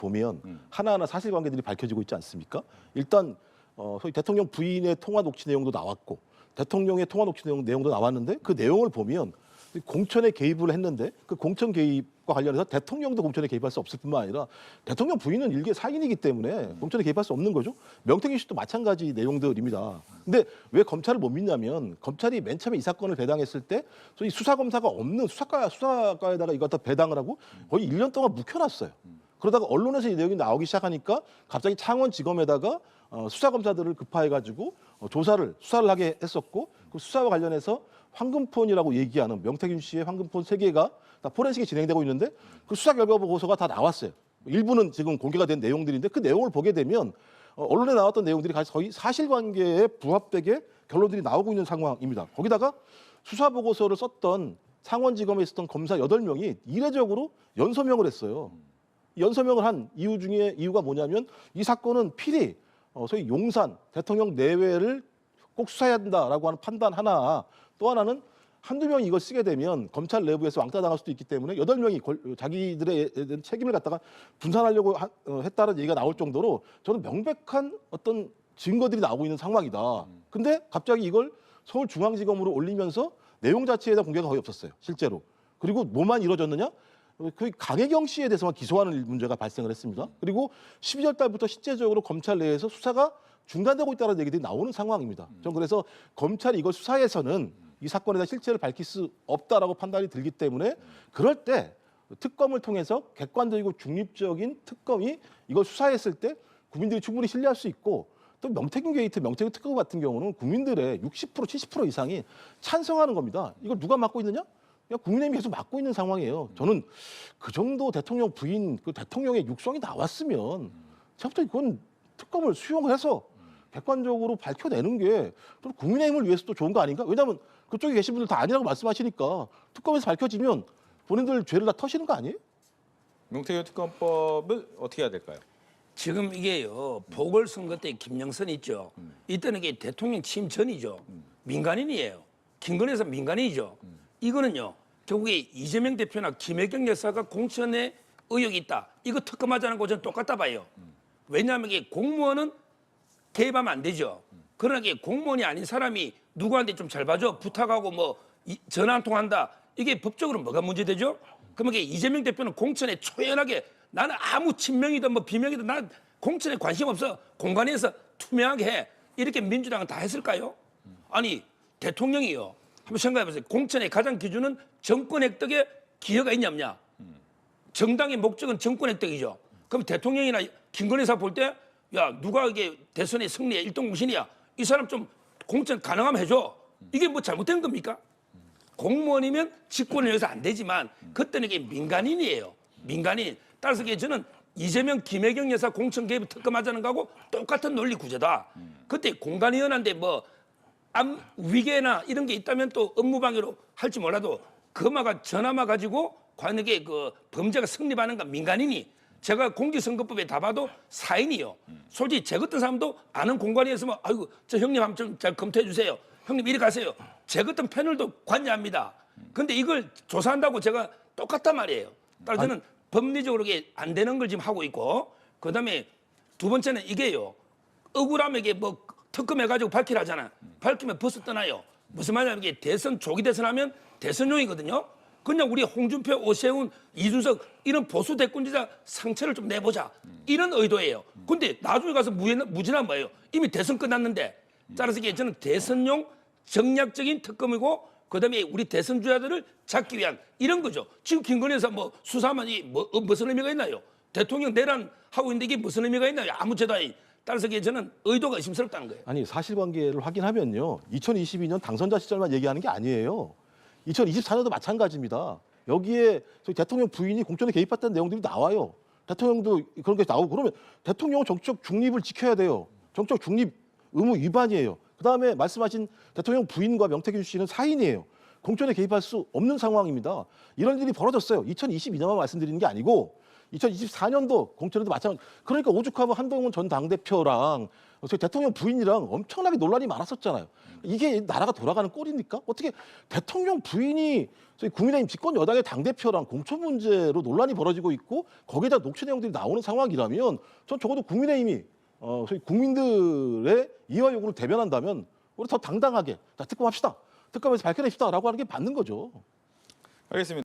보면 하나하나 사실관계들이 밝혀지고 있지 않습니까? 일단 소위 대통령 부인의 통화 녹취 내용도 나왔고 대통령의 통화 녹취 내용도 나왔는데 그 내용을 보면 공천에 개입을 했는데 그 공천 개입과 관련해서 대통령도 공천에 개입할 수 없을 뿐만 아니라 대통령 부인은 일개 사인이기 때문에 공천에 개입할 수 없는 거죠. 명태균 씨도 마찬가지 내용들입니다. 근데 왜 검찰을 못 믿냐면 검찰이 맨 처음에 이 사건을 배당했을 때 소위 수사검사가 없는 수사과에다가 이거 다 배당을 하고 거의 1년 동안 묵혀놨어요. 그러다가 언론에서 이 내용이 나오기 시작하니까 갑자기 창원지검에다가 수사검사들을 급파해가지고 수사를 하게 했었고 그 수사와 관련해서 황금폰이라고 얘기하는 명태균 씨의 황금폰 3개가 다 포렌식이 진행되고 있는데 그 수사 결과 보고서가 다 나왔어요. 일부는 지금 공개가 된 내용들인데 그 내용을 보게 되면 언론에 나왔던 내용들이 거의 사실관계에 부합되게 결론들이 나오고 있는 상황입니다. 거기다가 수사 보고서를 썼던 창원지검에 있었던 검사 8명이 이례적으로 연서명을 했어요. 연서명을 한 이유가 뭐냐면 이 사건은 필히 소위 용산 대통령 내외를 꼭 수사해야 한다라고 하는 판단 하나, 또 하나는 한두 명이 이걸 쓰게 되면 검찰 내부에서 왕따 당할 수도 있기 때문에 8명이 자기들의 책임을 갖다가 분산하려고 했다는 얘기가 나올 정도로 저는 명백한 어떤 증거들이 나오고 있는 상황이다. 근데 갑자기 이걸 서울중앙지검으로 올리면서 내용 자체에 대한 공개가 거의 없었어요. 실제로. 그리고 뭐만 이루어졌느냐? 그 강혜경 씨에 대해서만 기소하는 문제가 발생을 했습니다. 그리고 12월 달부터 실제적으로 검찰 내에서 수사가 중단되고 있다는 얘기들이 나오는 상황입니다. 저는 그래서 검찰이 이걸 수사해서는 이 사건에 대한 실체를 밝힐 수 없다라고 판단이 들기 때문에 그럴 때 특검을 통해서 객관적이고 중립적인 특검이 이걸 수사했을 때 국민들이 충분히 신뢰할 수 있고 또 명태균 게이트, 명태균 특검 같은 경우는 국민들의 60%, 70% 이상이 찬성하는 겁니다. 이걸 누가 맡고 있느냐? 그냥 국민의힘이 계속 맡고 있는 상황이에요. 저는 그 정도 대통령 부인, 그 대통령의 육성이 나왔으면 제가부터 이건 특검을 수용해서 객관적으로 밝혀내는 게 국민의힘을 위해서도 좋은 거 아닌가? 왜냐하면 그쪽에 계신 분들 다 아니라고 말씀하시니까 특검에서 밝혀지면 본인들 죄를 다 터시는 거 아니에요? 명태균 특검법을 어떻게 해야 될까요? 지금 이게요, 보궐선거 때 김영선 있죠. 이때는 이게 대통령 취임 전이죠. 민간인이에요. 김건희에서 민간인이죠. 이거는요, 결국에 이재명 대표나 김혜경 여사가 공천에 의혹이 있다. 이거 특검하자는 거 저는 똑같다 봐요. 왜냐하면 이게 공무원은 개입하면 안 되죠. 그러나 이게 공무원이 아닌 사람이 누구한테 좀 잘 봐줘 부탁하고 뭐 전화 한 통 한다. 이게 법적으로 뭐가 문제되죠? 그러면 이게 이재명 대표는 공천에 초연하게 나는 아무 친명이든 뭐 비명이든 난 공천에 관심 없어. 공간에서 투명하게 해. 이렇게 민주당은 다 했을까요? 아니 대통령이요. 한번 생각해보세요. 공천의 가장 기준은 정권 획득에 기여가 있냐 없냐. 정당의 목적은 정권 획득이죠. 그럼 대통령이나 김건희 여사 볼 때 야 누가 이게 대선의 승리의 일동무신이야. 이 사람 좀 공천 가능하면 해줘. 이게 뭐 잘못된 겁니까? 공무원이면 직권을 여기서 안 되지만 그때는 이게 민간인이에요. 민간인. 따라서 저는 이재명, 김혜경 여사 공천 개입 특검하자는 거하고 똑같은 논리 구조다. 그때 공간위원한데 뭐 위계나 이런 게 있다면 또 업무방해로 할지 몰라도 그마가 전화만 가지고 과연 이게 그 범죄가 성립하는 건 민간인이 제가 공직선거법에 다 봐도 사인이요. 솔직히 제 같은 사람도 아는 공간위에서 아이고 저 형님 한번 좀 잘 검토해 주세요. 형님 이리 가세요. 제 같은 패널도 관여합니다. 근데 이걸 조사한다고 제가 똑같단 말이에요. 따라서 저는 법리적으로 이게 안 되는 걸 지금 하고 있고 그다음에 두 번째는 이게요. 억울하면 이게 뭐 특검해가지고 밝히라잖아. 밝히면 벌써 떠나요. 무슨 말이냐면 이게 대선 조기 대선하면 대선용이거든요. 그냥 우리 홍준표, 오세훈, 이준석 이런 보수 대권주자 상처를 좀 내보자. 이런 의도예요. 근데 나중에 가서 무진한 거예요. 이미 대선 끝났는데. 따라서 이게 저는 대선용 정략적인 특검이고 그다음에 우리 대선 주자들을 잡기 위한 이런 거죠. 지금 김건희 여사 뭐 수사만 무슨 의미가 있나요? 대통령 내란하고 있는데 이게 무슨 의미가 있나요? 아무 죄도 아니. 따라서 저는 의도가 의심스럽다는 거예요. 아니 사실관계를 확인하면요. 2022년 당선자 시절만 얘기하는 게 아니에요. 2024년도 마찬가지입니다. 여기에 저희 대통령 부인이 공천에 개입했다는 내용들이 나와요. 대통령도 그런 게 나오고 그러면 대통령은 정치적 중립을 지켜야 돼요. 정치적 중립 의무 위반이에요. 그다음에 말씀하신 대통령 부인과 명태균 씨는 사인이에요. 공천에 개입할 수 없는 상황입니다. 이런 일이 벌어졌어요. 2022년만 말씀드리는 게 아니고 2024년도 공천에도 마찬가지. 그러니까 오죽하면 한동훈 전 당대표랑 저희 대통령 부인이랑 엄청나게 논란이 많았었잖아요. 이게 나라가 돌아가는 꼴입니까? 어떻게 대통령 부인이 저희 국민의힘 집권 여당의 당 대표랑 공천 문제로 논란이 벌어지고 있고 거기에다 녹취 내용들이 나오는 상황이라면 전 적어도 국민의힘이 저희 국민들의 이화 요구를 대변한다면 우리 더 당당하게 자, 특검합시다. 특검에서 밝혀냅시다라고 하는 게 맞는 거죠. 알겠습니다.